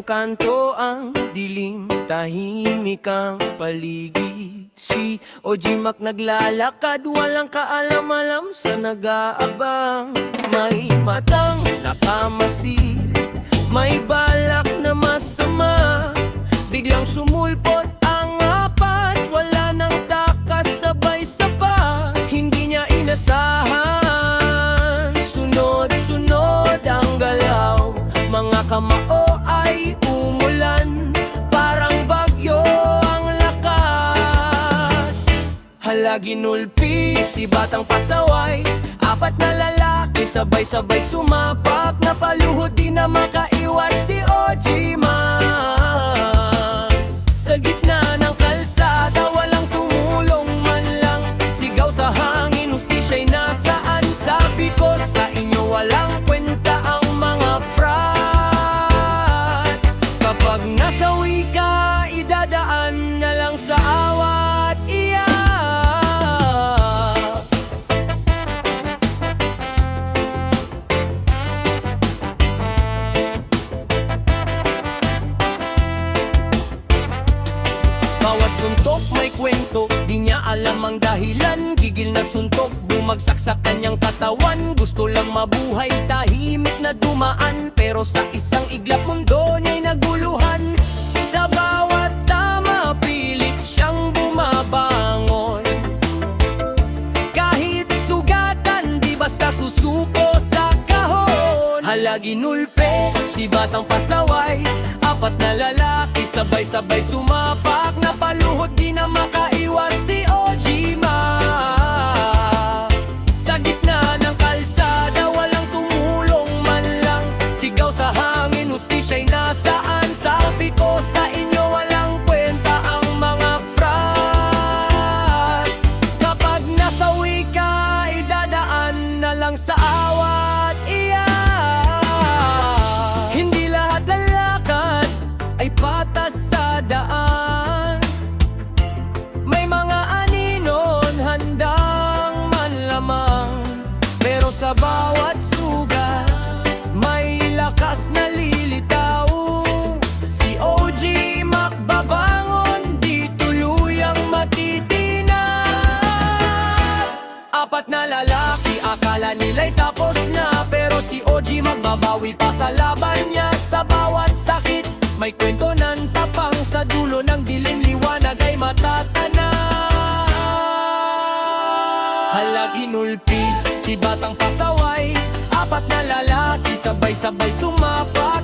kanto ang dilim, tahimik ang paligid. Si OG Mac naglalakad, walang kaalam-alam sa nag-aabang. May matang nakamasid, may balak na masama. Biglang sumulpot ang apat, wala nang takas, sabay sapa. Hindi niya inasahan, sunod-sunod ang galaw. Mga kamao ay umulan, parang bagyo ang lakas. Hala, ginulpi si batang pasaway, apat na lalaki sabay-sabay sumapak. Napaluhod, di na makaiwas si OG Mac. Sa gitna ng kalsada, walang tumulong man lang. Sigaw sa hangin, hustisya'y nasaan? Sabi ko sa inyo, walang kwenta ang mga frat. Kapag nasawi ka, idadaan na lang sa awat iyak. Bawat suntok may kwento, di niya alam ang dahilan. Gigil na suntok, bumagsak sa kanyang katawan. Gusto lang mabuhay, tahimik na dumaan. Pero sa isang iglap, mundo niya'y naguluhan. Sa bawat tama, pilit siyang bumabangon. Kahit sugatan, di basta susuko sa kahon. Hala, ginulpe si batang pasaway, apat na lalaki sabay-sabay sumapak. Napaluhod, di na makaiwas si OG Mac. Sa gitna ng kalsada, walang tumulong man lang. Sigaw sa hangin, hustisya'y nasaan? Sabi ko sa inyo, walang kwenta ang mga frat. Kapag nasawi ka, idadaan na lang sa awat iyak. Hindi lahat lalakad ay patas sa daan. May mga aninon handang manlamang. Pero sa bawat sugat, may lakas na lilitaw. Si OG Mac babangon, di tuluyang matitinag. Apat na lalaki, akala nila'y tapos na. Pero si OG Mac babawi pa sa laban niya. Sa bawat sakit, may kwento ng tapang. Sa dulo ng dilim, liwanag ay matatana. Hala, ginulpi si batang pasaway, apat na lalaki sabay-sabay sumapak.